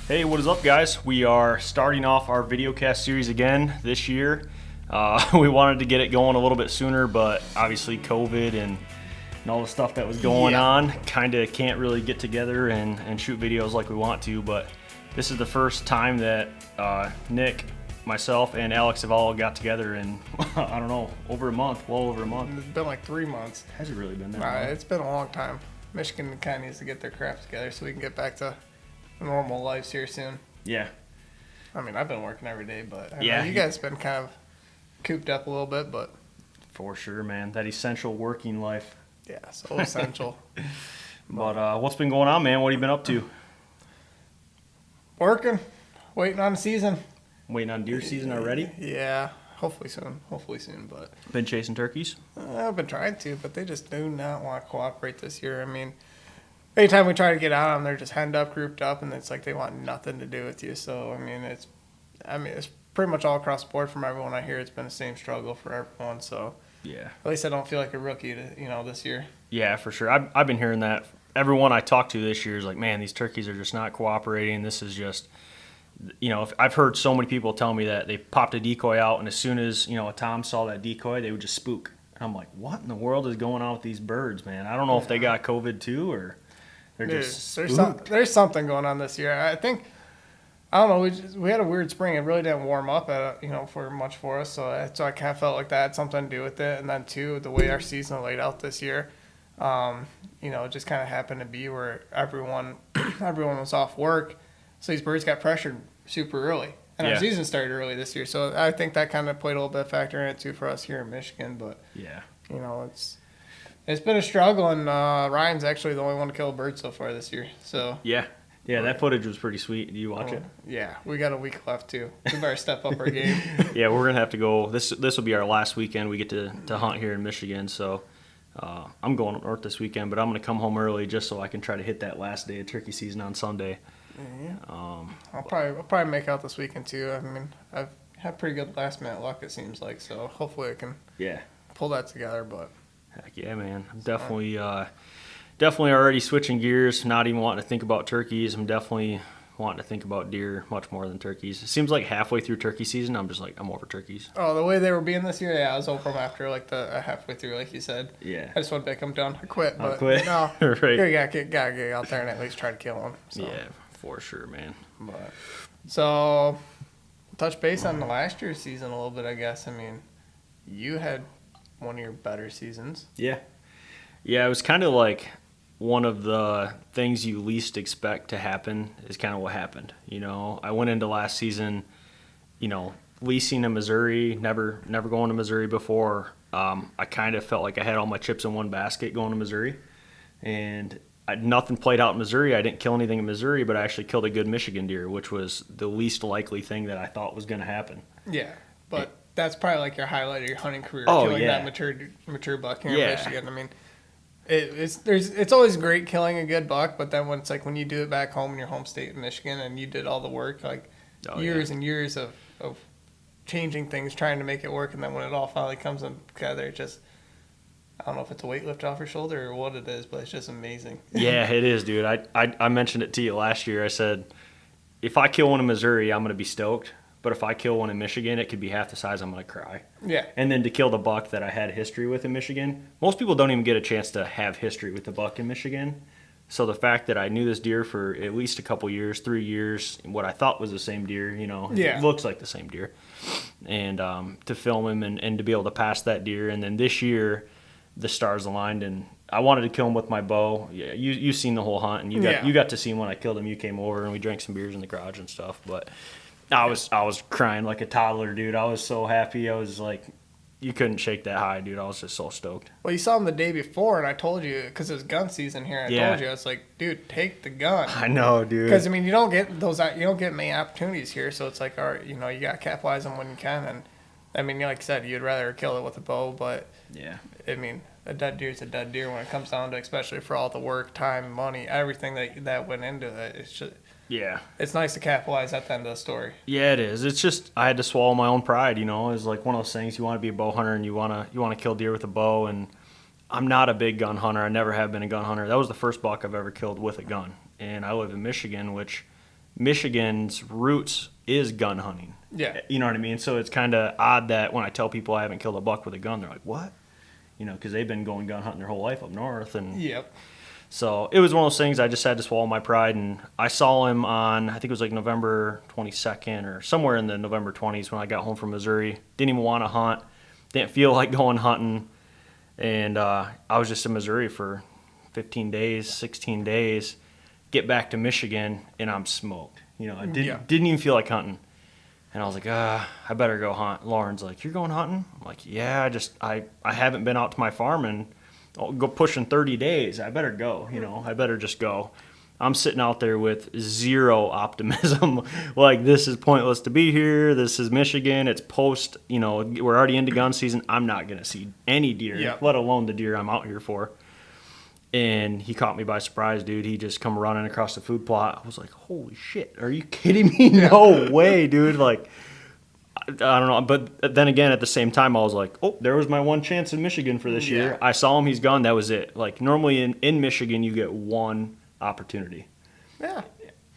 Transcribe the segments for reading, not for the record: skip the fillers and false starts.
Hey, what is up, guys? We are starting off our VideoCast series again this year. We wanted to get it going a little bit sooner, but obviously COVID and all the stuff that was going on kind of can't really get together and shoot videos like we want to. But this is the first time that Nick, myself, and Alex have all got together in, I don't know, over a month, well over a month. It's been like 3 months. Has it really been that long? It's been a long time. Michigan kind of needs to get their crap together so we can get back to normal lives here soon. Yeah. I mean, I've been working every day, but I Yeah, know you guys been kind of cooped up a little bit, but For sure, man. That essential working life. yeah, so essential. But what's been going on, man? What have you been up to? Working, waiting on the season. Waiting on deer season already? Yeah, hopefully soon, but Been chasing turkeys? I've been trying to, but they just do not want to cooperate this year. I mean, anytime we try to get out on them, they're just henned up, grouped up, and it's like they want nothing to do with you. So, I mean, it's pretty much all across the board from everyone I hear. It's been the same struggle for everyone. So, Yeah. at least I don't feel like a rookie, this year. Yeah, for sure. I've been hearing that. Everyone I talked to this year is like, man, these turkeys are just not cooperating. This is just, I've heard so many people tell me that they popped a decoy out, and as soon as, a tom saw that decoy, they would just spook. And I'm like, what in the world is going on with these birds, man? I don't know if they got COVID too, or they're just spooked. There's something going on this year. I think, I don't know, we had a weird spring. It really didn't warm up, for much for us. So I kind of felt like that had something to do with it. And then, too, the way our season laid out this year, it just kind of happened to be where everyone was off work. So these birds got pressured super early. And our season started early this year. So I think that kind of played a little bit of factor in it, too, for us here in Michigan. But, it's been a struggle, and Ryan's actually the only one to kill a bird so far this year. So Yeah, that footage was pretty sweet. Do you watch it? Yeah, we got a week left, too. We better step up our game. Yeah, we're going to have to go. This will be our last weekend we get to hunt here in Michigan. So I'm going up north this weekend, but I'm going to come home early just so I can try to hit that last day of turkey season on Sunday. Yeah. I'll probably make out this weekend, too. I mean, I've had pretty good last-minute luck, it seems like. So hopefully I can pull that together, but... Heck yeah, man. I'm definitely already switching gears, not even wanting to think about turkeys. I'm definitely wanting to think about deer much more than turkeys. It seems like halfway through turkey season, I'm just like, I'm over turkeys. Oh, the way they were being this year, I was over them after halfway through, like you said. Yeah. I just wanted to come down. I quit, but no. Right. You gotta get out there and at least try to kill them. So. Yeah, for sure, man. So, touch base on the last year's season a little bit, I guess. I mean, you had one of your better seasons. Yeah, it was kind of like one of the things you least expect to happen is kind of what happened. I went into last season, leasing in Missouri, never going to Missouri before. I kind of felt like I had all my chips in one basket going to Missouri, and nothing played out in Missouri. I didn't kill anything in Missouri, but I actually killed a good Michigan deer, which was the least likely thing that I thought was going to happen. Yeah, but that's probably like your highlight of your hunting career. Killing that mature buck here in Michigan. I mean, it's always great killing a good buck, but then when you do it back home in your home state in Michigan and you did all the work, years and years of changing things, trying to make it work, and then when it all finally comes together, it just, I don't know if it's a weight lift off your shoulder or what it is, but it's just amazing. Yeah, it is, dude. I mentioned it to you last year. I said, if I kill one in Missouri, I'm going to be stoked. But if I kill one in Michigan, it could be half the size. I'm going to cry. Yeah. And then to kill the buck that I had history with in Michigan, most people don't even get a chance to have history with the buck in Michigan. So the fact that I knew this deer for at least a couple years, 3 years, what I thought was the same deer, it looks like the same deer. And to film him and to be able to pass that deer. And then this year, the stars aligned, and I wanted to kill him with my bow. Yeah, you've seen the whole hunt, and you got to see him when I killed him. You came over, and we drank some beers in the garage and stuff, but... I was crying like a toddler, dude. I was so happy. I was like, you couldn't shake that high, dude. I was just so stoked. Well, you saw him the day before, and I told you, because it was gun season here, I told you, I was like, dude, take the gun. I know, dude. Because, I mean, you don't get many opportunities here, so it's like, all right, you got to capitalize them when you can. And, I mean, like I said, you'd rather kill it with a bow, but, I mean, a dead deer is a dead deer when it comes down to, especially for all the work, time, money, everything that went into it. It's just... Yeah. It's nice to capitalize at the end of the story. Yeah, it is. It's just I had to swallow my own pride, It's like one of those things, you want to be a bow hunter and you want to kill deer with a bow, and I'm not a big gun hunter. I never have been a gun hunter. That was the first buck I've ever killed with a gun. And I live in Michigan, which Michigan's roots is gun hunting. Yeah. You know what I mean? So it's kind of odd that when I tell people I haven't killed a buck with a gun, they're like, what? You know, because they've been going gun hunting their whole life up north. And Yep. so it was one of those things I just had to swallow my pride. And I saw him on, I think it was like November 22nd or somewhere in the November 20s when I got home from Missouri. Didn't even want to hunt. Didn't feel like going hunting. And I was just in Missouri for 15 days, 16 days. Get back to Michigan, and I'm smoked. You know, I didn't even feel like hunting. And I was like, I better go hunt. Lauren's like, you're going hunting? I'm like, yeah, I haven't been out to my farm in go pushing 30 days. I better go, you know. I better just go. I'm sitting out there with zero optimism. Like, this is pointless to be here. This is Michigan. It's post, you know, we're already into gun season. I'm not going to see any deer, let alone the deer I'm out here for. And he caught me by surprise, dude. He just come running across the food plot. I was like, holy shit, are you kidding me? No way, dude. Like, I don't know. But then again, at the same time, I was like, oh, there was my one chance in Michigan for this year. I saw him. He's gone. That was it. Like, normally in Michigan, you get one opportunity. Yeah.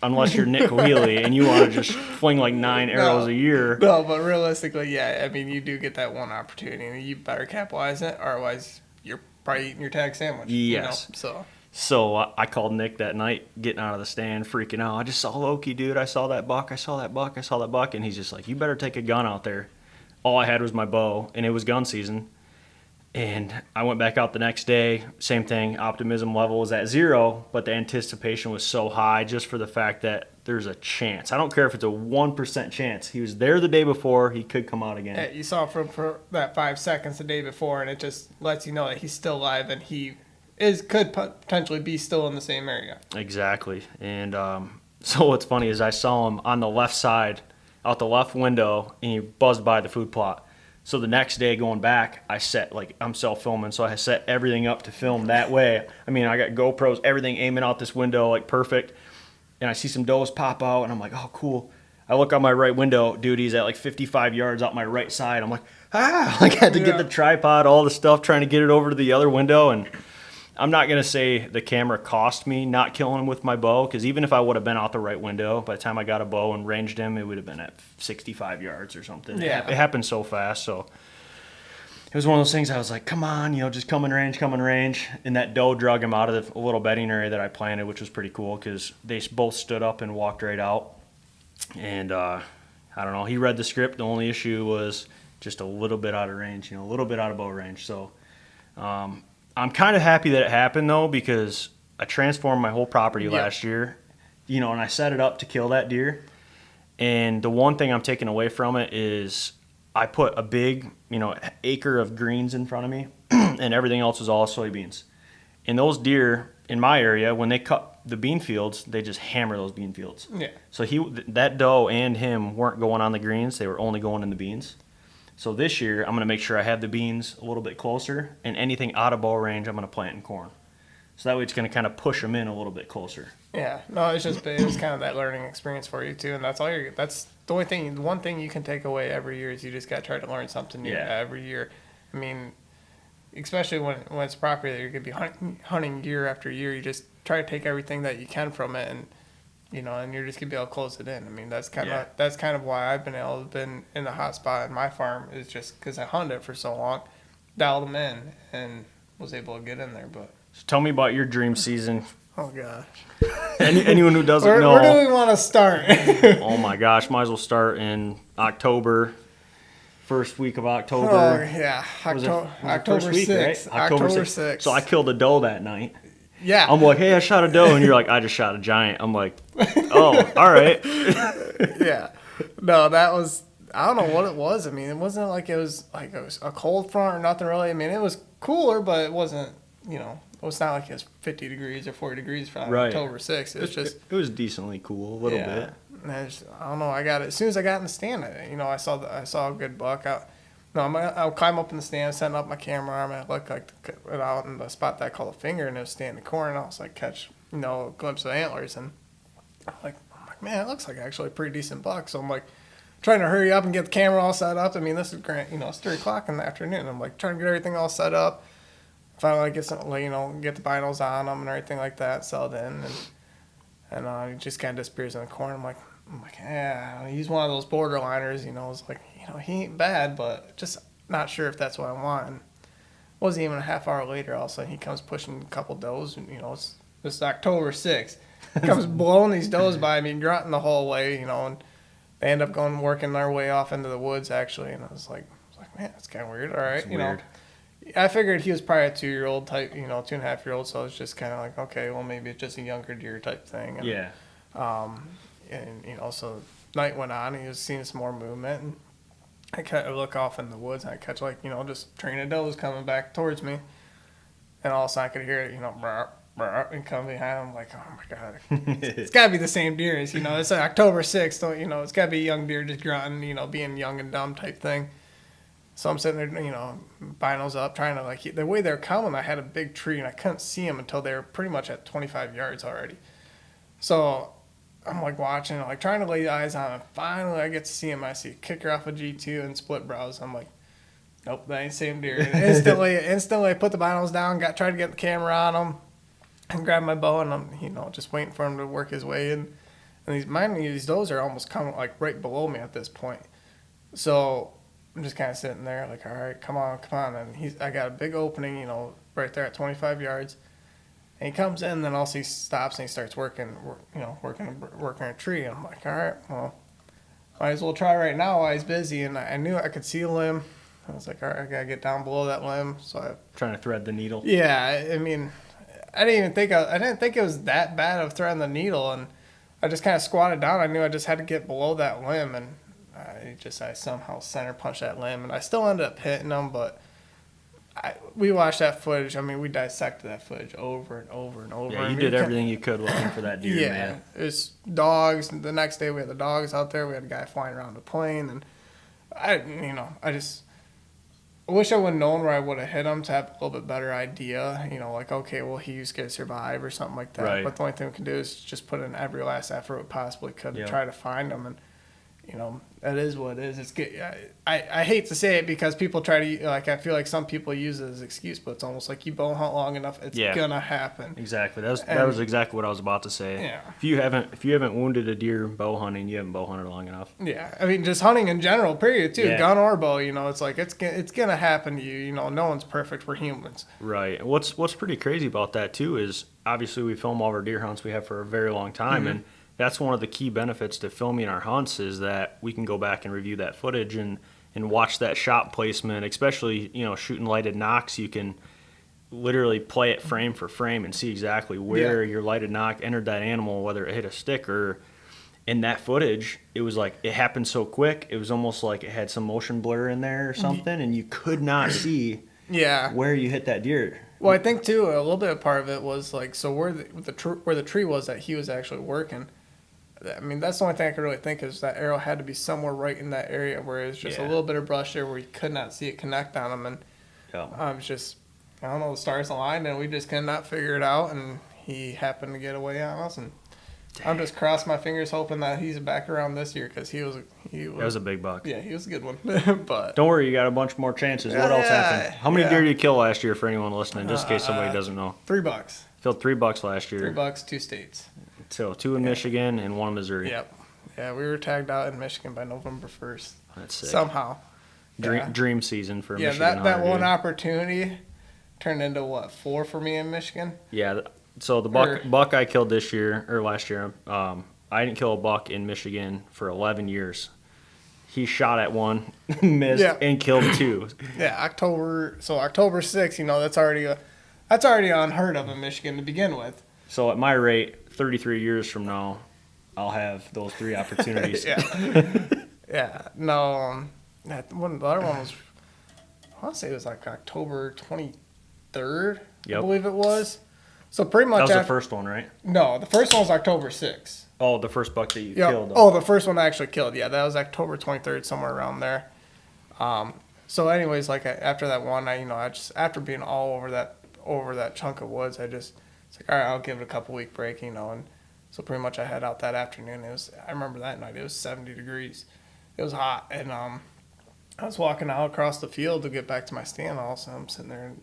Unless you're Nick Cohealy and you want to just fling like 9 arrows a year. No, but realistically, yeah. I mean, you do get that one opportunity, and you better capitalize it, or otherwise you're probably eating your tag sandwich. Yes. You know? So I called Nick that night, getting out of the stand, freaking out. I just saw Loki, dude. I saw that buck. I saw that buck. I saw that buck. And he's just like, you better take a gun out there. All I had was my bow, and it was gun season. And I went back out the next day. Same thing. Optimism level was at 0, but the anticipation was so high just for the fact that there's a chance. I don't care if it's a 1% chance. He was there the day before. He could come out again. Yeah, you saw for that 5 seconds the day before, and it just lets you know that he's still alive and he could potentially be still in the same area. Exactly. And so what's funny is I saw him on the left side, out the left window, and he buzzed by the food plot. So the next day going back, I'm self-filming, so I set everything up to film that way. I mean, I got GoPros, everything aiming out this window, like perfect. And I see some does pop out, and I'm like, oh, cool. I look out my right window, dude, he's at like 55 yards out my right side. I'm like, like I had to get the tripod, all the stuff, trying to get it over to the other window. And I'm not going to say the camera cost me not killing him with my bow, because even if I would have been out the right window, by the time I got a bow and ranged him, it would have been at 65 yards or something. Yeah. It happened so fast. So it was one of those things I was like, come on, you know, just come in range. And that doe drug him out of the little bedding area that I planted, which was pretty cool because they both stood up and walked right out. And I don't know, he read the script. The only issue was just a little bit out of range, you know, a little bit out of bow range. So I'm kind of happy that it happened, though, because I transformed my whole property last year, you know, and I set it up to kill that deer. And the one thing I'm taking away from it is I put a big, you know, acre of greens in front of me, and everything else was all soybeans. And those deer in my area, when they cut the bean fields, they just hammer those bean fields. Yeah. So that doe and him weren't going on the greens; they were only going in the beans. So this year, I'm going to make sure I have the beans a little bit closer, and anything out of bow range, I'm going to plant in corn. So that way it's going to kind of push them in a little bit closer. Yeah, no, it was kind of that learning experience for you too, and that's the only thing. The one thing you can take away every year is you just got to try to learn something new every year. I mean, especially when it's property that you're going to be hunting year after year, you just try to take everything that you can from it, and you know, and you're just gonna be able to close it in. I mean, that's kind of why I've been able to been in the hot spot in my farm, is just because I hunted it for so long, dialed them in, and was able to get in there. But so tell me about your dream season. Oh gosh. Anyone who doesn't know. Where do we want to start? Oh my gosh, might as well start in October. First week of October. Oh yeah, October 6th. Right? October 6th. So I killed a doe that night. Yeah. I'm like, hey, I shot a doe, and you're like, I just shot a giant. I'm like, oh, all right. Yeah. No, that was, I don't know what it was. I mean, it wasn't like it was a cold front or nothing really. I mean, it was cooler, but it wasn't, you know, it was not like it was 50 degrees or 40 degrees for October 6th. It was just. It was decently cool, a little bit. And I don't know. I got it as soon as I got in the stand. You know, I saw a good buck. I'll climb up in the stand, setting up my camera arm, and I look like out in the spot that I call a finger, and it was standing in the corner, and I was like, catch, you know, a glimpse of antlers, and I'm like, man, it looks like actually a pretty decent buck. So I'm like, trying to hurry up and get the camera all set up. I mean, this is great, you know, it's 3 o'clock in the afternoon. I'm like trying to get everything all set up. Finally, get some, you know, get the binos on them and everything like that, settled in, and and he just kind of disappears in the corner. I'm like, yeah, he's one of those borderliners, it's like, he ain't bad, but just not sure if that's what I want. And wasn't even a half hour later, all of a sudden he comes pushing a couple does, and, it's October 6th. He comes blowing these does by me, grunting the whole way, and they end up working our way off into the woods, actually, and I was like, man, that's kind of weird. All right, Weird. I figured he was probably a 2-year-old type, 2.5-year-old, so I was just kind of like, okay, well, maybe it's just a younger deer type thing. And, Yeah. And, so night went on, and he was seeing some more movement, and I look off in the woods, and I catch, just a train of does coming back towards me, and all of a sudden I could hear it, brr, brr, and come behind him. I'm like, oh my God, it's got to be the same deer as, it's October 6th, so, it's got to be a young deer just grunting, being young and dumb type thing. So I'm sitting there, binos up, trying to, the way they're coming, I had a big tree, and I couldn't see them until they were pretty much at 25 yards already. So I'm, watching, trying to lay eyes on him. Finally, I get to see him. I see a kicker off a G2 and split brows. I'm like, nope, that ain't the same deer. And instantly, I put the binos down, tried to get the camera on him, and grabbed my bow, and I'm, just waiting for him to work his way in. And these does are almost coming, right below me at this point. So I'm just kind of sitting there, all right, come on. And I got a big opening, right there at 25 yards. And he comes in, and then also he stops and he starts working a tree. And I'm like, all right, well, might as well try right now while he's busy. And I knew I could see a limb. I was like, all right, I gotta get down below that limb. So Trying to thread the needle. Yeah, I mean, I didn't think it was that bad of threading the needle, and I just kind of squatted down. I knew I just had to get below that limb, and I somehow center punched that limb, and I still ended up hitting him, but we watched that footage. I mean, we dissected that footage over and over and over. Yeah, you did everything you could looking for that deer, yeah, man. It's dogs. The next day we had the dogs out there. We had a guy flying around the plane, and I wish I would have known where I would have hit him to have a little bit better idea. Okay, well, he's going to survive or something like that. Right. But the only thing we can do is just put in every last effort we possibly could to try to find him. And, that is what it is. I hate to say it because people try to, I feel like some people use it as an excuse, but it's almost like you bow hunt long enough, it's going to happen. Exactly. That was exactly what I was about to say. Yeah. If you haven't wounded a deer bow hunting, you haven't bow hunted long enough. Yeah. I mean, just hunting in general, period, too. Yeah. Gun or bow, it's like, it's going to happen to you. No one's perfect. We're humans. Right. What's pretty crazy about that, too, is obviously we film all of our deer hunts we have for a very long time, and that's one of the key benefits to filming our hunts is that we can go back and review that footage and watch that shot placement, especially, shooting lighted knocks. You can literally play it frame for frame and see exactly where your lighted knock entered that animal, whether it hit a stick or in that footage. It was like it happened so quick. It was almost like it had some motion blur in there or something, and you could not see where you hit that deer. Well, I think, too, a little bit of part of it was, so where the tree was that he was actually working, I mean, that's the only thing I could really think is that arrow had to be somewhere right in that area where it was just a little bit of brush there where you could not see it connect on him. And I was just, I don't know, the stars aligned and we just could not figure it out. And he happened to get away on us. And I'm just crossing my fingers hoping that he's back around this year because he was. That was a big buck. Yeah, he was a good one. But don't worry, you got a bunch more chances. What else happened? How many deer did you kill last year for anyone listening, just in case somebody doesn't know? $3. Killed $3 last year. $3, 2 states. So 2 in Michigan and 1 in Missouri. Yep. Yeah, we were tagged out in Michigan by November 1st. That's sick. Somehow. Dream season for Michigan. Yeah, that one opportunity turned into, 4 for me in Michigan? Yeah, so the buck I killed this year, or last year, I didn't kill a buck in Michigan for 11 years. He shot at 1, missed, and killed 2. Yeah, October 6th, that's already unheard of in Michigan to begin with. So at my rate, 33 years from now, I'll have those 3 opportunities. Yeah. No, the other one was, I want to say it was October 23rd, I believe it was. So pretty much that was the first one, right? No, the first one was October 6th. Oh, the first buck that you killed. Oh, the first one I actually killed. Yeah, that was October 23rd, somewhere around there. So anyways, after that one, I just, after being all over that chunk of woods, it's like, all right, I'll give it a couple week break, and so pretty much I head out that afternoon. I remember that night, it was 70 degrees. It was hot, and I was walking out across the field to get back to my stand. All of a sudden, I'm sitting there, and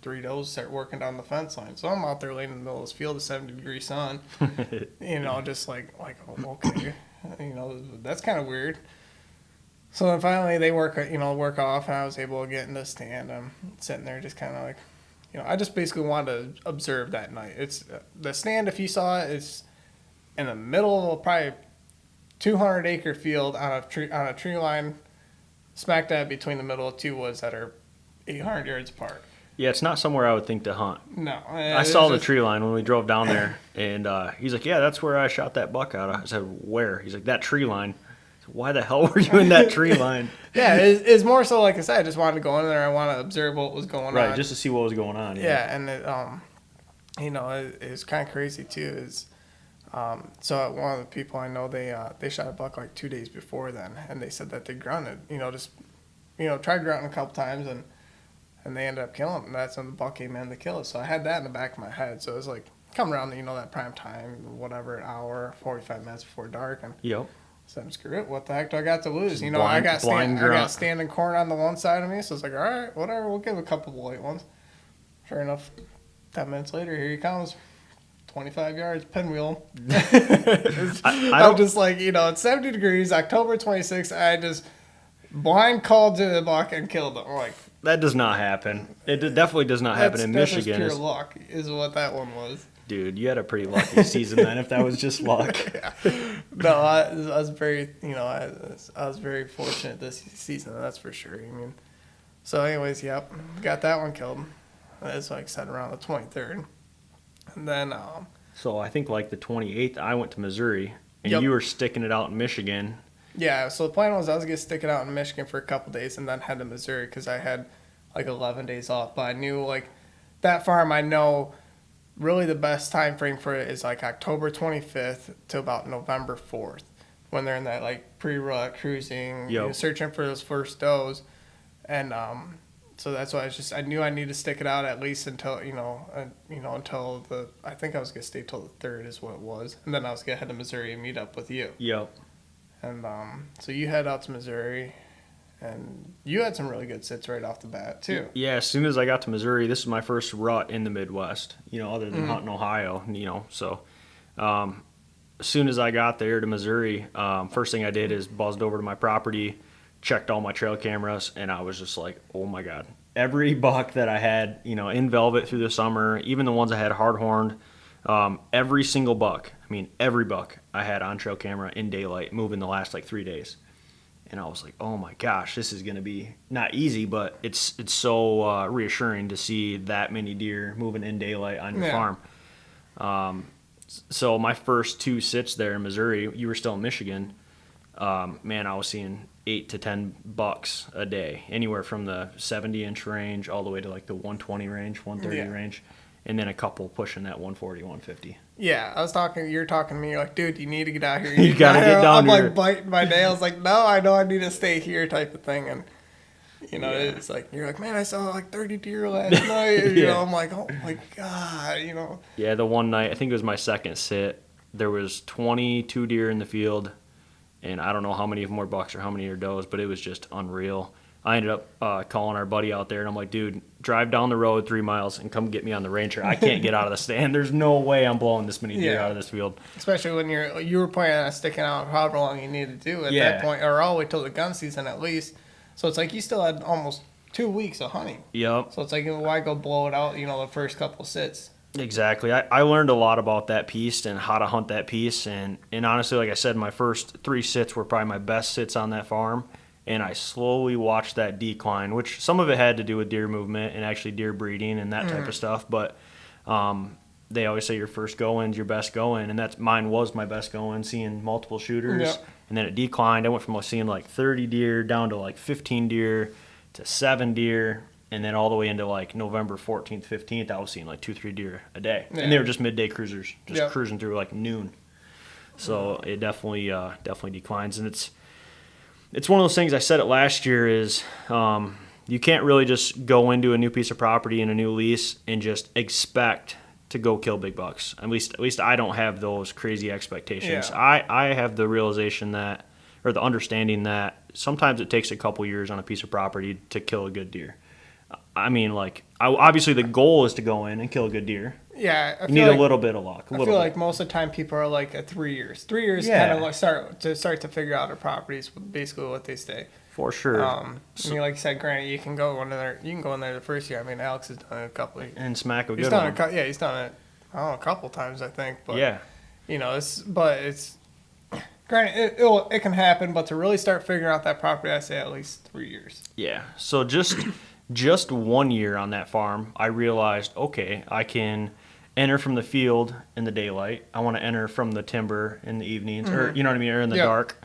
3 does start working down the fence line. So I'm out there laying in the middle of this field of 70-degree sun, just like oh, okay, that's kind of weird. So then finally they work off, and I was able to get in the stand. I'm sitting there just kind of like, I just basically wanted to observe that night. It's the stand, if you saw it, it's in the middle of probably 200-acre field on a tree line, smack dab between the middle of two woods that are 800 yards apart. Yeah, it's not somewhere I would think to hunt. No. I saw the tree line when we drove down there, and he's like, yeah, that's where I shot that buck out. I said, where? He's like, that tree line. I said, why the hell were you in that tree line? Yeah, it's more so, like I said, I just wanted to go in there. I want to observe what was going on. Right, just to see what was going on. Yeah, and it was kind of crazy, too. So one of the people I know, they shot a buck like 2 days before then, and they said that they grunted, tried grunting a couple times, and they ended up killing him. And that's when the buck came in to kill it. So I had that in the back of my head. So it was like, come around, that prime time, whatever, an hour, 45 minutes before dark. And yep. I said, screw it. What the heck do I got to lose? Blind, I got standing corn on the one side of me. So it's like, all right, whatever. We'll give a couple of light ones. Sure enough, 10 minutes later, here he comes. 25 yards, pinwheel. I'm just like, it's 70 degrees, October 26th. I just blind called to the buck and killed him. Like, that does not happen. It definitely does not happen in Michigan. That's pure luck, is what that one was. Dude, you had a pretty lucky season then, if that was just luck. Yeah. No, I was very, I was very fortunate this season. That's for sure. So, anyways, yep, got that one killed. That's like said around the 23rd, and then. So I think like the 28th, I went to Missouri, and Yep. you were sticking it out in Michigan. Yeah, so the plan was I was going to stick it out in Michigan for a couple days and then head to Missouri because I had like 11 days off. But I knew like that farm, I know really the best time frame for it is like October 25th to about November 4th when they're in that like pre-rut cruising, Yep. Searching for those first does. And so that's why I knew I needed to stick it out at least until, until I think I was going to stay till the 3rd is what it was. And then I was going to head to Missouri and meet up with you. Yep. And so you head out to Missouri, and you had some really good sits right off the bat, too. Yeah, as soon as I got to Missouri, this is my first rut in the Midwest, other than hunting Ohio, So as soon as I got there to Missouri, first thing I did is buzzed over to my property, checked all my trail cameras, and I was just like, oh, my God. Every buck that I had, in velvet through the summer, even the ones I had hard-horned, every single buck, every buck I had on trail camera in daylight moving the last like 3 days. And I was like, oh my gosh, this is going to be not easy, but it's so reassuring to see that many deer moving in daylight on your farm. So my first 2 sits there in Missouri, you were still in Michigan, man, I was seeing 8 to 10 bucks a day, anywhere from the 70-inch range all the way to like the 120 range, 130 range. And then a couple pushing that 140, 150. Yeah, you're talking to me, you're like, dude, you need to get out here. You gotta get down here. I'm here. like biting my nails, like, no, I know I need to stay here type of thing. And, it's like, you're like, man, I saw like 30 deer last night. I'm like, oh my God, Yeah, the one night, I think it was my second sit, there was 22 deer in the field. And I don't know how many of them were bucks or how many are does, but it was just unreal. I ended up calling our buddy out there, and I'm like, dude, drive down the road 3 miles and come get me on the Ranger. I can't get out of the stand. There's no way I'm blowing this many deer out of this field. Especially when you were planning on sticking out however long you needed to do at that point, or all the way till the gun season at least. So it's like you still had almost 2 weeks of hunting. Yep. So it's like, why go blow it out, the first couple sits? Exactly. I learned a lot about that piece and how to hunt that piece. And honestly, like I said, my first 3 sits were probably my best sits on that farm. And I slowly watched that decline, which some of it had to do with deer movement and actually deer breeding and that type of stuff. But they always say your first go-in's your best go-in, and mine was my best go-in, seeing multiple shooters. Yep. And then it declined. I went from seeing like 30 deer down to like 15 deer to 7 deer. And then all the way into like November 14th, 15th, I was seeing like 2-3 deer a day. Yeah. And they were just midday cruisers, just cruising through like noon. So it definitely declines. And it's one of those things, I said it last year, is you can't really just go into a new piece of property and a new lease and just expect to go kill big bucks. At least I don't have those crazy expectations. Yeah. I have the realization that, or the understanding that sometimes it takes a couple years on a piece of property to kill a good deer. obviously the goal is to go in and kill a good deer. Yeah, I You feel need like, a little bit of luck. I feel like most of the time people are like at 3 years. 3 years Yeah. kind of like start to figure out their properties. Basically, what they say. For sure. I mean, like you said, granted, you can go in there. You can go in there the first year. I mean, Alex has done it a couple. And smack a He's good done one. it. Yeah, he's done it. I don't know, a couple times, I think. But Yeah. you know, it's granted it can happen, but to really start figuring out that property, I say at least 3 years. Yeah. So just 1 year on that farm, I realized, okay, I can enter from the field in the daylight. I want to enter from the timber in the evenings, or you know what I mean, or in the dark.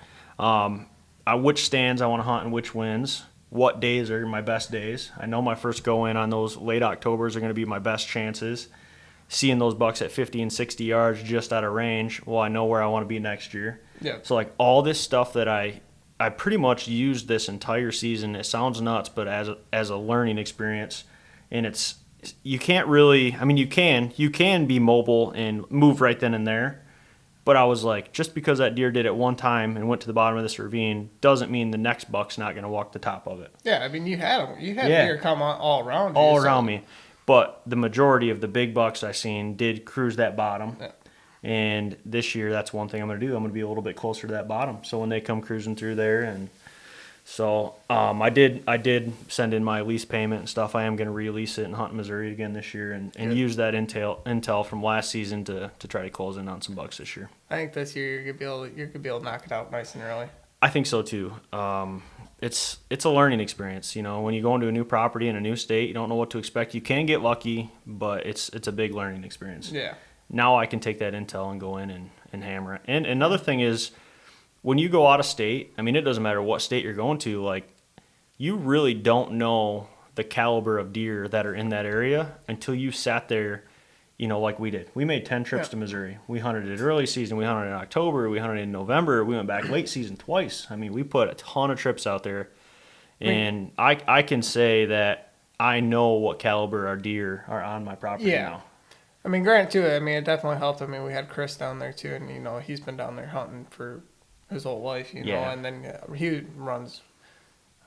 Which stands I want to hunt and which winds. What days are my best days? I know my first go in on those late Octobers are going to be my best chances. Seeing those bucks at 50 and 60 yards just out of range, well, I know where I want to be next year. Yeah. So like all this stuff that I pretty much used this entire season. It sounds nuts, but as a learning experience, and you can't really. I mean, you can be mobile and move right then and there. But I was like, just because that deer did it one time and went to the bottom of this ravine doesn't mean the next buck's not going to walk the top of it. Yeah, I mean, you had deer come on all around you. All around me. But the majority of the big bucks I seen did cruise that bottom. Yeah. And this year, that's one thing I'm going to do. I'm going to be a little bit closer to that bottom. So when they come cruising through there, and so I did send in my lease payment and stuff. I am going to release it and hunt in Missouri again this year, and use that intel from last season to try to close in on some bucks this year. I think this year you're gonna be able to knock it out nice and early. I think so too. It's a learning experience. You know, when you go into a new property in a new state, you don't know what to expect. You can get lucky, but it's a big learning experience. Yeah. Now I can take that intel and go in and hammer it. And another thing is, when you go out of state, I mean, it doesn't matter what state you're going to, like, you really don't know the caliber of deer that are in that area until you sat there, you know, like we did. We made 10 trips to Missouri. We hunted it early season. We hunted in October. We hunted in November. We went back late season twice. I mean, we put a ton of trips out there. And I can say that I know what caliber our deer are on my property now. I mean, granted, too, I mean, it definitely helped. I mean, we had Chris down there, too, and, you know, he's been down there hunting for his whole life, you know, and then he runs,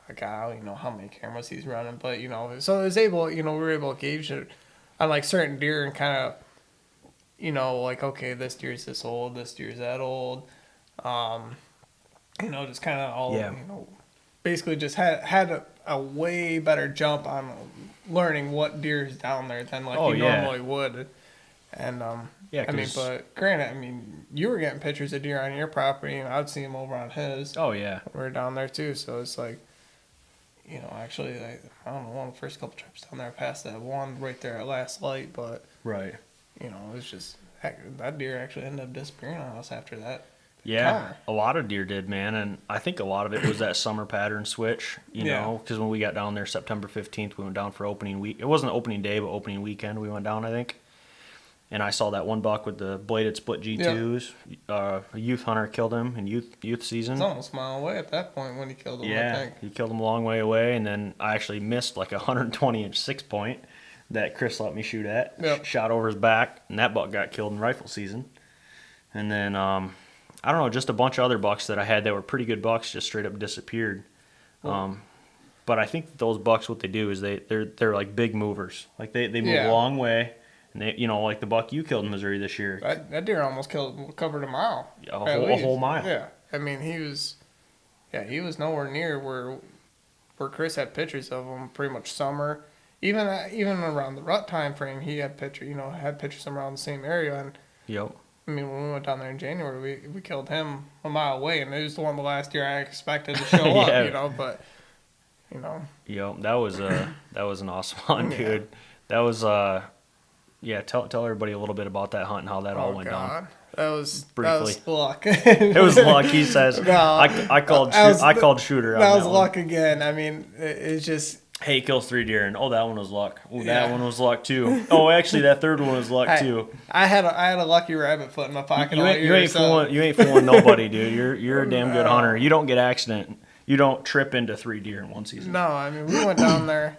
like, I don't even know how many cameras he's running, but, you know, so it was able, you know, we were able to gauge it on, like, certain deer and kind of, you know, like, okay, this deer's this old, this deer's that old, you know, just kind of all, you know, basically just had a way better jump on learning what deer is down there than, like, you normally would. And, I mean, but granted, I mean, you were getting pictures of deer on your property, and I'd see them over on his. Oh, yeah. We were down there, too, so it's like, you know, actually, I don't know, one of the first couple trips down there, past that one right there at last light, but, you know, it was just, that deer actually ended up disappearing on us after that. Yeah, a lot of deer did, man, and I think a lot of it was that summer pattern switch, you know, because when we got down there September 15th, we went down for opening week. It wasn't opening day, but opening weekend we went down, I think. And I saw that one buck with the bladed split G2s. A youth hunter killed him in youth season. It's almost a mile away at that point when he killed him, I think. He killed him a long way away, and then I actually missed like a 120-inch 6-point that Chris let me shoot at. Shot over his back, and that buck got killed in rifle season. And then, I don't know, just a bunch of other bucks that I had that were pretty good bucks just straight up disappeared. But I think those bucks, what they do is they're like big movers. Like they move a long way. And they, you know, like the buck you killed in Missouri this year. That deer almost covered a mile. A whole mile. Yeah. I mean, he was nowhere near where Chris had pictures of him pretty much summer. Even around the rut time frame, he had pictures around the same area. And I mean, when we went down there in January, we killed him a mile away, and it was one of the last deer I expected to show up, you know, but, you know. That was an awesome hunt, dude. That was, tell everybody a little bit about that hunt and how that all went down. That was luck. It was luck, he says. No, I called shooter on that was luck again. I mean, it's just... Hey, he kills 3 deer, and that one was luck. That one was luck too. Oh, actually, that third one was luck too. I had a lucky rabbit foot in my pocket. You ain't fooling nobody, dude. You're a damn good hunter. You don't get accident. You don't trip into 3 deer in one season. No, I mean, we went down there.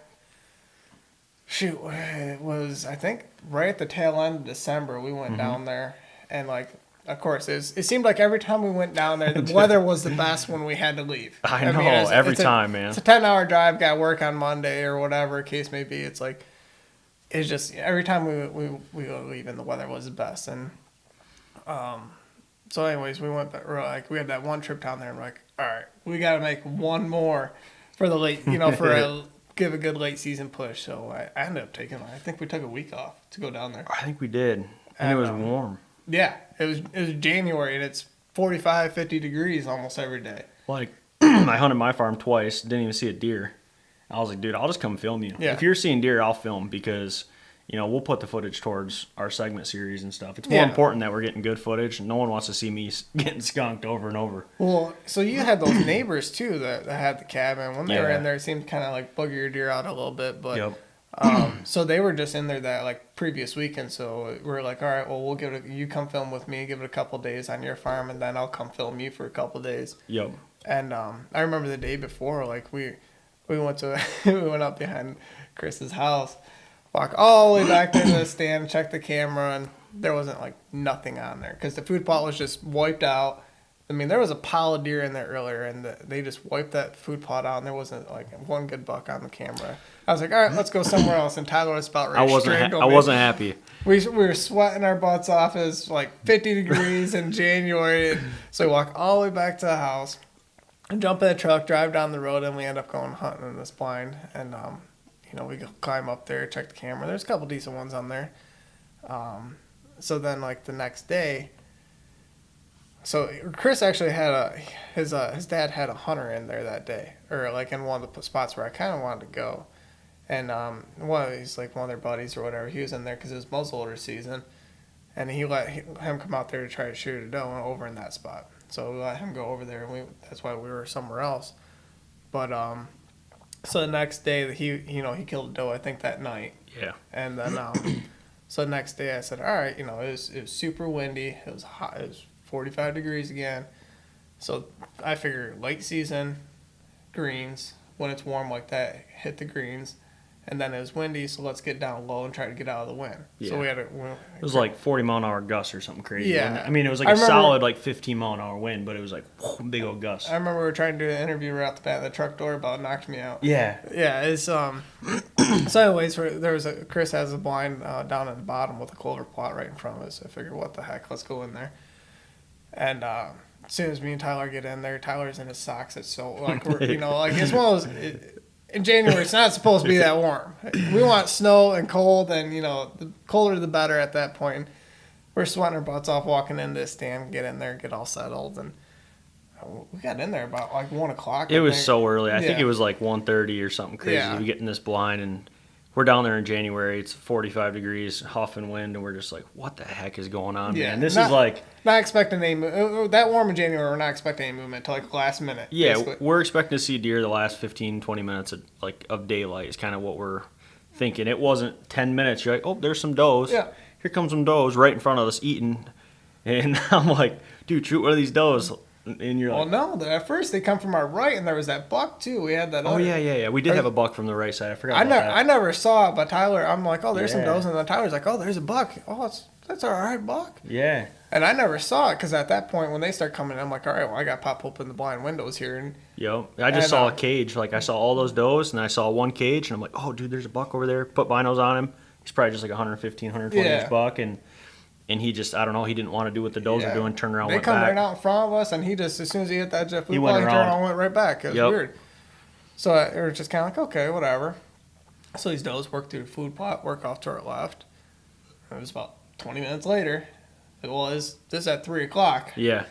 Shoot, it was, I think, right at the tail end of December, we went down there. And, like, of course, it seemed like every time we went down there, the weather was the best when we had to leave. I know, every time, man. It's a 10-hour drive, got work on Monday or whatever the case may be. It's like, it's just every time we were leaving, the weather was the best. And so anyways, we went back, we had that one trip down there, and we're like, all right, we got to make one more for the late, give a good late season push. So I ended up I think we took a week off to go down there. I think we did. And it was warm. Yeah, it was January, and it's 45, 50 degrees almost every day. Like, I hunted my farm twice, didn't even see a deer. I was like, dude, I'll just come film you. Yeah. If you're seeing deer, I'll film because, we'll put the footage towards our segment series and stuff. It's more important that we're getting good footage, and no one wants to see me getting skunked over and over. Well, so you had those neighbors, too, that had the cabin. When they were in there, it seemed kind of like bugger your deer out a little bit, but... Yep. So they were just in there that previous weekend. So we're like, all right, well, we'll give it. You come film with me, give it a couple days on your farm, and then I'll come film you for a couple days. Yep. And I remember the day before, we went to we went up behind Chris's house, walk all the way back there to the stand, check the camera, and there wasn't nothing on there because the food plot was just wiped out. I mean, there was a pile of deer in there earlier, and they just wiped that food plot out, and there wasn't one good buck on the camera. I was like, all right, let's go somewhere else. And Tyler was about ready to strangle me. I wasn't happy. We were sweating our butts off. It was 50 degrees in January. And so we walk all the way back to the house, and jump in the truck, drive down the road, and we end up going hunting in this blind. And, we go climb up there, check the camera. There's a couple decent ones on there. So then, the next day... So Chris actually had his dad had a hunter in there that day, or in one of the spots where I kind of wanted to go, and one of their buddies or whatever, he was in there because it was muzzleloader season, and he let him come out there to try to shoot a doe over in that spot. So we let him go over there, and that's why we were somewhere else. But so the next day he killed a doe, I think that night. Yeah. And then so the next day I said, all right, it was super windy, it was hot, it was 45 degrees again. So I figure late season, greens, when it's warm like that, hit the greens. And then it was windy, so let's get down low and try to get out of the wind. Yeah. So we had it was 40-mile-an-hour gusts or something crazy. Yeah. I mean, it was a solid 15-mile-an-hour wind, but it was big old gusts. I remember we were trying to do an interview right out the bat of the truck door, about knocked me out. Yeah. Yeah, it's so anyways, Chris has a blind down at the bottom with a clover plot right in front of us. I figured, what the heck, let's go in there. And as soon as me and Tyler get in there, Tyler's in his socks. It's so we're it's one of those. In January, it's not supposed to be that warm. We want snow and cold, and the colder the better at that point. We're sweating our butts off walking into the stand, get in there, get all settled, and we got in there about 1 o'clock. It was so early. I think it was 1:30 or something crazy. Yeah. We get in this blind, and we're down there in January. It's 45 degrees, huffing wind, and we're just what the heck is going on, man? This is not expecting any that warm in January. We're not expecting any movement until last minute. Yeah, basically. We're expecting to see deer the last 15-20 minutes of daylight is kind of what we're thinking. It wasn't 10 minutes. You're oh, there's some does. Yeah. Here comes some does right in front of us eating, and I'm like, dude, shoot one of these does. And you're no, at first they come from our right, and there was that buck too. We had that. Oh yeah. We did have a buck from the right side. I forgot about that. I never saw it, but Tyler, I'm like, oh, there's some does, and then Tyler's like, oh, there's a buck. Oh, that's all right, buck. Yeah. And I never saw it because at that point when they start coming, I'm like, all right, well, I got to pop open the blind windows here, and I just saw a cage. I saw all those does, and I saw one cage, and I'm like, oh, dude, there's a buck over there. Put binos on him. He's probably just 115, 120 inch buck, and he just, I don't know, he didn't want to do what the does are doing, turn around, went back. They come right out in front of us, and he just, as soon as he hit that jet food ball, he turned around and went right back. It was weird. So it was just kind of okay, whatever. So these does work through the food plot, work off to our left. It was about 20 minutes later. It was this at 3 o'clock. Yeah.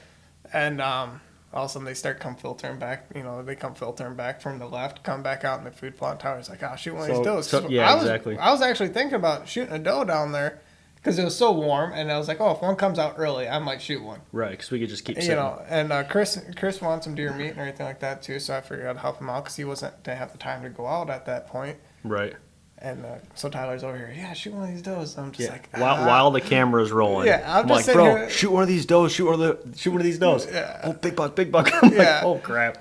And all of a sudden they start filtering back. They come filtering back from the left, come back out in the food plot. Tyler's like, shoot one of these does. Exactly. I was actually thinking about shooting a doe down there because it was so warm, and I was like, if one comes out early, I might shoot one. Right, because we could just keep sitting. And Chris wants some deer meat and everything like that too, so I figured I'd help him out because he didn't have the time to go out at that point. Right. And so Tyler's over here, shoot one of these does. I'm just like, while the camera's rolling. Yeah, I'm just like, bro, here. shoot one of these does, shoot one of these does. Yeah. Oh, big buck. I'm like, oh crap.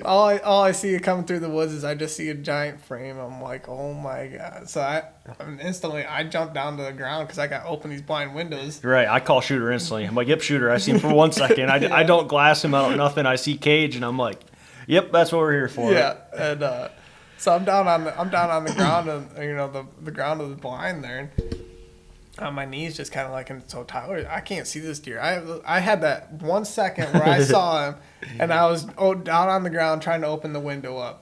All I see coming through the woods is I just see a giant frame. I'm like, oh my god. So I jumped down to the ground because I got to open these blind windows. Right, I call shooter instantly. I'm like, yep, shooter. I see him for 1 second. I don't glass him out, nothing. I see cage, and I'm like, yep, that's what we're here for. Yeah, and So I'm down on the ground and the ground of the blind there, and on my knees, just kind of like, and so Tyler, I can't see this deer. I had that 1 second where I saw him, and I was down on the ground trying to open the window up.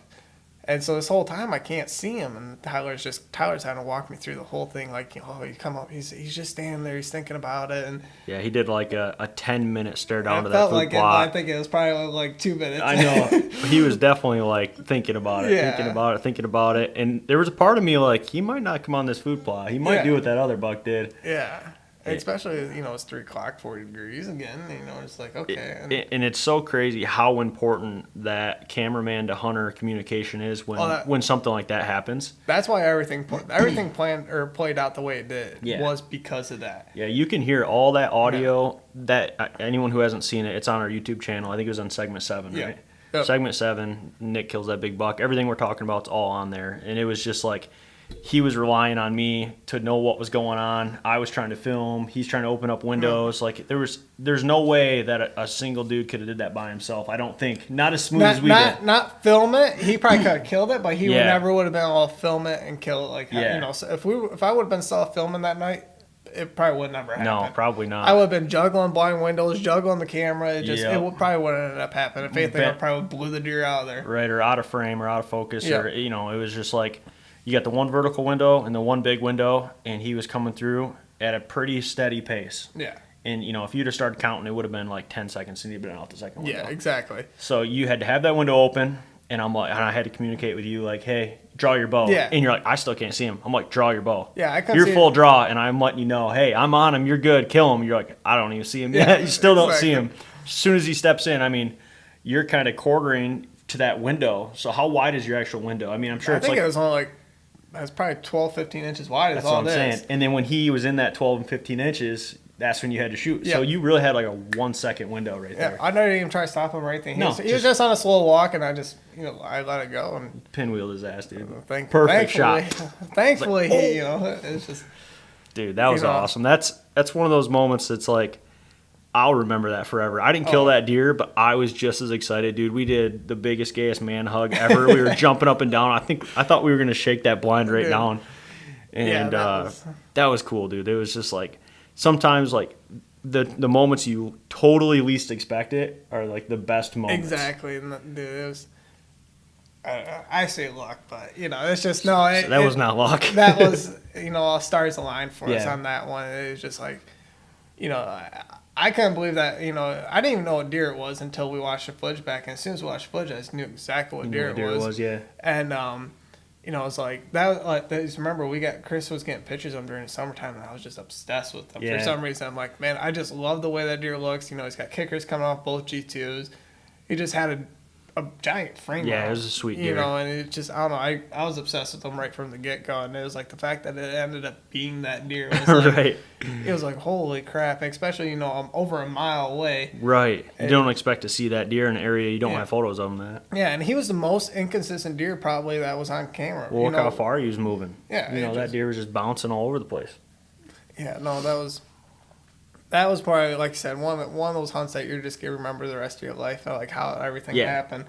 And so this whole time I can't see him, and Tyler's having to walk me through the whole thing. Like, oh, you come up, he's just standing there, he's thinking about it, and yeah, he did like a 10-minute stare down to that felt food like plot. I think it was probably like 2 minutes. I know he was definitely like thinking about it, thinking about it, and there was a part of me like he might not come on this food plot. He might do what that other buck did. Yeah. Especially, it's 3 o'clock, 40 degrees again. It's like, okay. And it's so crazy how important that cameraman to hunter communication is when something like that happens. That's why everything planned or played out the way it did was because of that. Yeah, you can hear all that audio. That anyone who hasn't seen it, it's on our YouTube channel. I think it was on segment 7, right? Yep. Segment 7, Nick kills that big buck. Everything we're talking about is all on there, and it was just like. He was relying on me to know what was going on. I was trying to film. He's trying to open up windows. Like there's no way that a single dude could have did that by himself. I don't think. Not as smooth as we did. Not film it. He probably could have killed it, but he never would have been able to film it and kill it. Like so if I would have been self filming that night, it probably would never happen. No, probably not. I would have been juggling blind windows, juggling the camera. It probably wouldn't ended up happening. If anything, I probably blew the deer out of there. Right, or out of frame, or out of focus, or it was just like. You got the one vertical window and the one big window, and he was coming through at a pretty steady pace. Yeah. And, if you'd have started counting, it would have been like 10 seconds and he'd been out the second window. Yeah, exactly. So you had to have that window open, and I had to communicate with you like, hey, draw your bow. Yeah. And you're like, I still can't see him. I'm like, draw your bow. Yeah, I couldn't You're see full it. draw, and I'm letting you know, hey, I'm on him. You're good. Kill him. You're like, I don't even see him yet. You still don't see him. As soon as he steps in, you're kind of quartering to that window. So how wide is your actual window? I'm sure it's like. I think it was only like. That's probably 12, 15 inches wide. That's what I'm saying. And then when he was in that 12 and 15 inches, that's when you had to shoot. Yeah. So you really had like a 1 second window right there. I didn't even try to stop him or anything. He was just on a slow walk, and I just, I let it go and pinwheeled his ass, dude. Perfect shot. Thankfully, like, it's just. Dude, that was awesome. That's one of those moments that's like. I'll remember that forever. I didn't kill that deer, but I was just as excited, dude. We did the biggest, gayest man hug ever. We were jumping up and down. I thought we were gonna shake that blind right down, and that was cool, dude. It was just like sometimes like the moments you totally least expect it are like the best moments. Exactly, and dude, it was. I say luck, but it's just that was not luck. That was all stars aligned for us on that one. It was just like, I couldn't believe that, I didn't even know what deer it was until we watched the footage back. And as soon as we watched the footage, I just knew exactly what deer it was. Yeah. And, it's like, that. Like, just remember, Chris was getting pictures of him during the summertime, and I was just obsessed with them. Yeah. For some reason, I'm like, man, I just love the way that deer looks. He's got kickers coming off both G2s. He just had a giant frame. Yeah, it was a sweet deer. And it just, I don't know, I was obsessed with him right from the get-go, and it was like the fact that it ended up being that deer was like, right. It was like, holy crap, especially, I'm over a mile away. Right. You don't expect to see that deer in an area you don't have photos of him at. Yeah, and he was the most inconsistent deer probably that was on camera. Well, look how far he was moving. Yeah. That deer was just bouncing all over the place. Yeah, no, that was probably, like I said, one of those hunts that you're just going to remember the rest of your life, like how everything happened.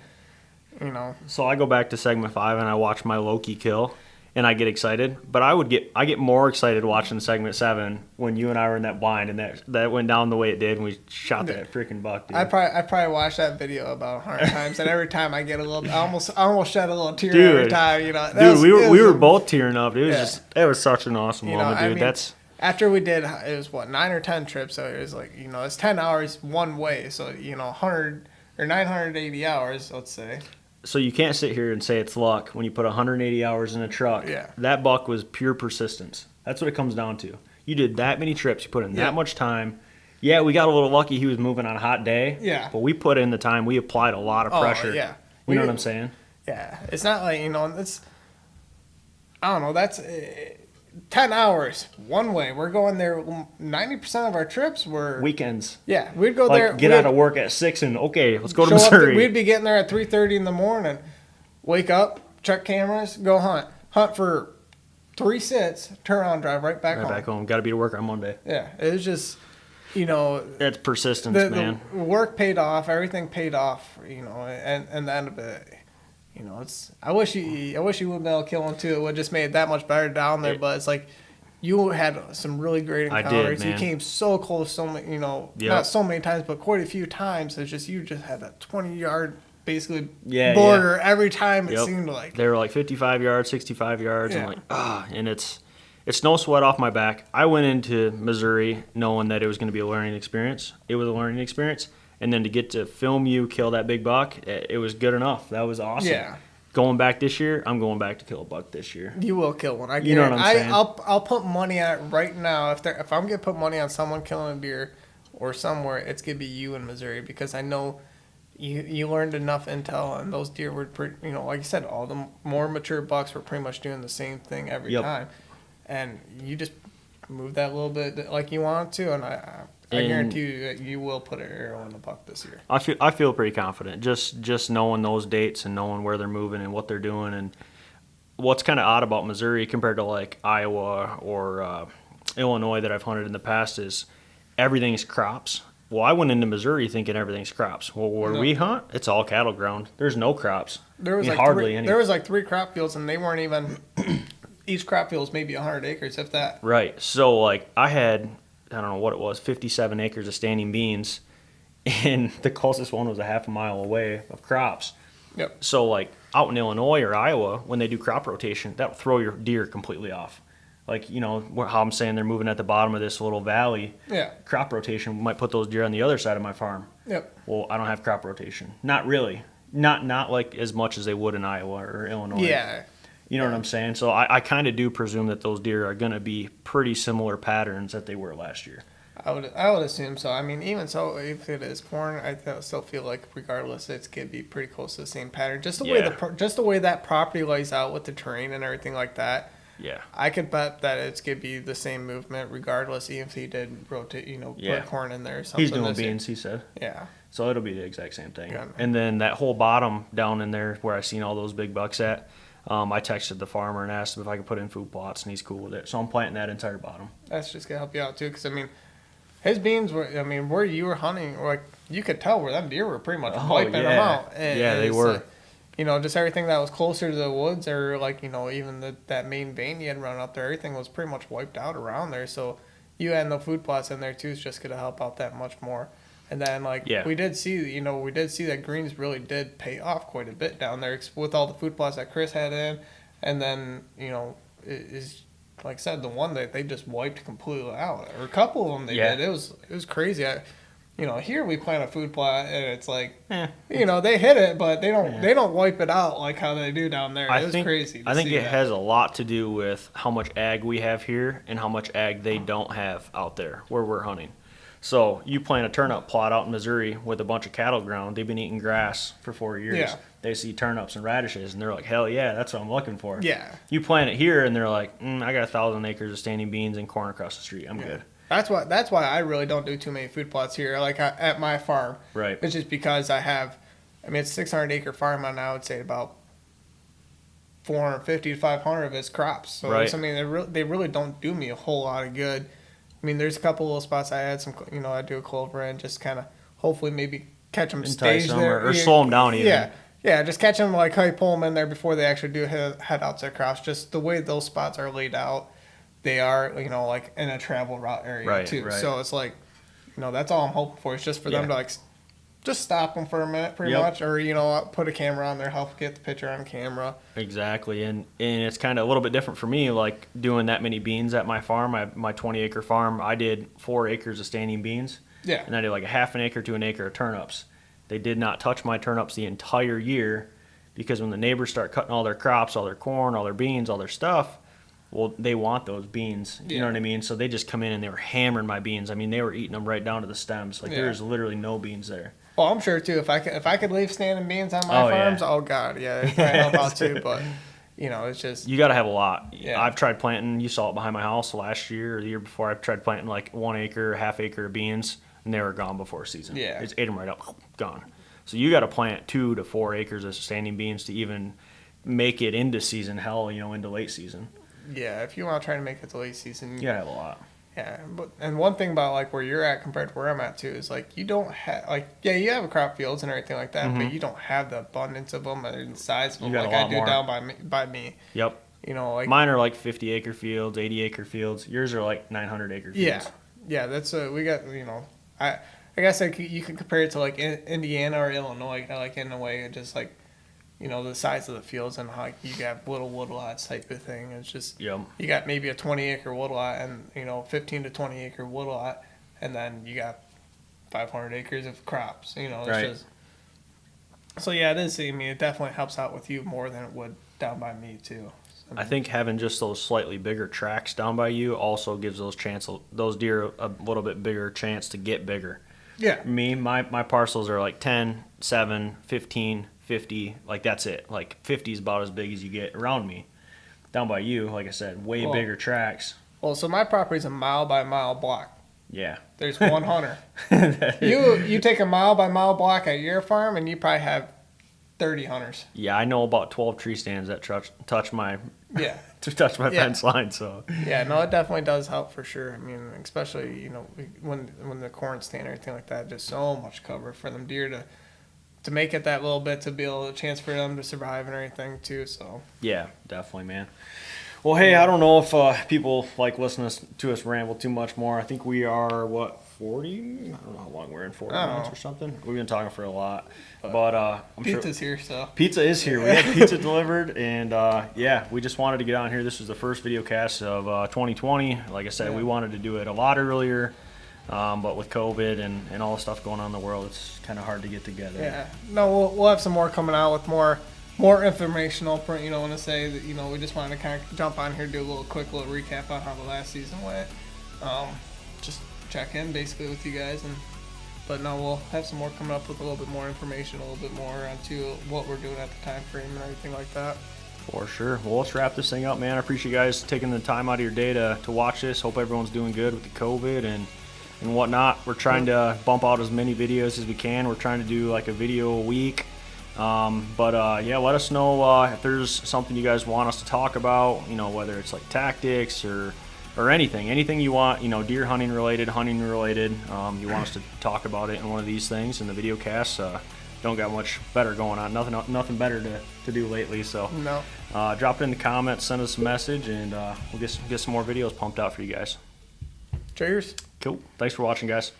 So I go back to segment 5 and I watch my Loki kill, and I get excited. But I get more excited watching segment 7 when you and I were in that blind, and that went down the way it did, and we shot that freaking buck, dude. I probably watched that video about 100 times, and every time I get I almost shed a little tear every time. We were both tearing up. It was it was such an awesome moment, dude. After we did, it was 9 or 10 trips, so it was like it's 10 hours one way, so 100 or 980 hours, let's say. So you can't sit here and say it's luck when you put 180 hours in a truck. Yeah. That buck was pure persistence. That's what it comes down to. You did that many trips. You put in that much time. Yeah, we got a little lucky he was moving on a hot day. Yeah. But we put in the time. We applied a lot of pressure. Yeah. You know what I'm saying? Yeah. It's not like, it's, I don't know, that's 10 hours one way. We're going there. 90% of our trips were weekends. Yeah, we'd go there. Get out of work at 6 and okay, let's go to Missouri. We'd be getting there at 3:30 in the morning. Wake up, check cameras, go hunt. Hunt for 3 sits, turn around, drive right back home. Right back home. Got to be to work on Monday. Yeah, it was just, It's persistence, man. The work paid off. Everything paid off. And the end of it. I wish you would have been able to kill him too. It would have just made it that much better down there. But it's like you had some really great encounters. I did, man. You came so close, so many, not so many times, but quite a few times. It's just you just had that 20-yard basically border every time. It seemed like they were like 55 yards, 65 yards. I'm like, and it's no sweat off my back. I went into Missouri knowing that it was going to be a learning experience. It was a learning experience. And then to get to film you kill that big buck, it was good enough. That was awesome. Yeah. Going back this year, I'm going back to kill a buck this year. You will kill one. You know what I'm saying? I'll put money on it right now. If I'm gonna put money on someone killing a deer or somewhere, it's gonna be you in Missouri because I know you learned enough intel and those deer were pretty. Like you said, all the more mature bucks were pretty much doing the same thing every time, and you just move that little bit like you want to, and I guarantee you that you will put an arrow in the buck this year. I feel pretty confident just knowing those dates and knowing where they're moving and what they're doing. And what's kind of odd about Missouri compared to like Iowa or Illinois that I've hunted in the past is everything's crops. Well, I went into Missouri thinking everything's crops. Well, where we hunt, it's all cattle ground. There's no crops. There was hardly any. There was like 3 crop fields, and they weren't even. Each crop field is maybe 100 acres, if that. Right. So like I had. I don't know what it was, 57 acres of standing beans, and the closest one was a half a mile away of crops. Yep. So, like, out in Illinois or Iowa, when they do crop rotation, that'll throw your deer completely off. Like, how I'm saying they're moving at the bottom of this little valley. Yeah. Crop rotation might put those deer on the other side of my farm. Yep. Well, I don't have crop rotation. Not really. Not like as much as they would in Iowa or Illinois. Yeah. You know what I'm saying? So I kind of do presume that those deer are going to be pretty similar patterns that they were last year. I would assume so. I mean, even so, if it is corn, I still feel like regardless, it's going to be pretty close to the same pattern. Just the way that property lays out with the terrain and everything like that. Yeah. I could bet that it's going to be the same movement regardless, even if he did rotate, put corn in there or something. He's doing beans, he said. Yeah. So it'll be the exact same thing. Yeah. And then that whole bottom down in there where I seen all those big bucks at, I texted the farmer and asked him if I could put in food plots, and he's cool with it. So I'm planting that entire bottom. That's just going to help you out, too, because, his beans were, where you were hunting, like, you could tell where them deer were pretty much wiping them out. And they were. Just everything that was closer to the woods or, like, even that main vein you had run up there, everything was pretty much wiped out around there. So you had no food plots in there, too. It's just going to help out that much more. And then, we did see that greens really did pay off quite a bit down there with all the food plots that Chris had in. And then, is like I said, the one that they just wiped completely out, or a couple of them they did. It was crazy. Here we plant a food plot and it's like, they hit it, but they don't wipe it out like how they do down there. It was crazy. I think it has a lot to do with how much ag we have here and how much ag they don't have out there where we're hunting. So you plant a turnip plot out in Missouri with a bunch of cattle ground. They've been eating grass for 4 years. Yeah. They see turnips and radishes, and they're like, hell yeah, that's what I'm looking for. Yeah. You plant it here, and they're like, I got 1,000 acres of standing beans and corn across the street. I'm good. That's why I really don't do too many food plots here, like at my farm. Right. It's just because I have, it's a 600-acre farm, and I would say about 450 to 500 of it's crops. So right. They really don't do me a whole lot of good. There's a couple little spots I had some, I do a clover in, just kind of hopefully maybe catch them staged there. Or slow them down even. Yeah, just catch them like how you pull them in there before they actually do head out to crops. Just the way those spots are laid out, they are, like in a travel route area too. Right. So it's like, that's all I'm hoping for. It's just for them to just stop them for a minute pretty much, or, put a camera on there, help get the picture on camera. Exactly. And it's kind of a little bit different for me, like doing that many beans at my farm, my 20-acre farm. I did 4 acres of standing beans. Yeah. And I did like a half an acre to an acre of turnips. They did not touch my turnips the entire year because when the neighbors start cutting all their crops, all their corn, all their beans, all their stuff, well, they want those beans. You know what I mean? So they just come in and they were hammering my beans. They were eating them right down to the stems. Like there's literally no beans there. Well, I'm sure too. If I could leave standing beans on my farms, oh god, it'd probably help out too. But it's just you got to have a lot. Yeah. I've tried planting. You saw it behind my house last year or the year before. I tried planting like 1 acre, half acre of beans, and they were gone before season. Yeah, it's ate them right up, gone. So you got to plant 2 to 4 acres of standing beans to even make it into season. Hell, into late season. Yeah, if you want to try to make it to late season, you gotta have a lot. Yeah, and one thing about like where you're at compared to where I'm at too is like you don't have like you have crop fields and everything like that, but you don't have the abundance of them and the size of them like I do more. down by me. Yep. You know, like mine are like 50 acre fields, 80 acre fields. Yours are like 900 acre fields. Yeah. That's we got I guess like you could compare it to like Indiana or Illinois, like in a way, just like the size of the fields and how you got little woodlots type of thing. It's just you got maybe a 20 acre woodlot and 15 to 20 acre woodlot, and then you got 500 acres of crops. It's right. just so yeah, it is. I mean, it definitely helps out with you more than it would down by me too. I think having just those slightly bigger tracks down by you also gives those deer a little bit bigger chance to get bigger. Yeah. My parcels are like 10, 7, 15, 50. Like that's it. Like 50 is about as big as you get around me. Down by you, like I said, way bigger tracks. Well, so my property's a mile by mile block. Yeah. There's one hunter. You take a mile by mile block at your farm, and you probably have 30 hunters. Yeah, I know about 12 tree stands that touch my fence line. So yeah, no, it definitely does help for sure. I mean, especially when the corn stand or anything like that, just so much cover for them deer to make it that little bit to be able a chance for them to survive and everything too. So yeah, definitely, man. Well, hey, I don't know if people like listening to us ramble too much more. I think we are, 40? I don't know how long we're in, 40 minutes or something. We've been talking for a lot. But I'm sure pizza's here, so. Pizza is here. We had pizza delivered, and yeah, we just wanted to get on here. This was the first video cast of 2020. Like I said, we wanted to do it a lot earlier, but with COVID and all the stuff going on in the world, it's kind of hard to get together. Yeah. No, we'll have some more coming out with more informational, when I say that, we just wanted to kind of jump on here, do a quick little recap on how the last season went. Just check in basically with you guys, but no, we'll have some more coming up with a little bit more information, a little bit more onto what we're doing at the time frame and everything like that. For sure. Well, let's wrap this thing up, man. I appreciate you guys taking the time out of your day to watch this. Hope everyone's doing good with the COVID and whatnot. We're trying to bump out as many videos as we can. We're trying to do like a video a week. Yeah, let us know if there's something you guys want us to talk about, whether it's like tactics or anything you want, deer hunting related, you want us to talk about it in one of these things in the video cast. Don't got much better going on, nothing better to do lately, so no. Drop it in the comments, send us a message, and we'll get some more videos pumped out for you guys. Cheers. Cool. Thanks for watching, guys.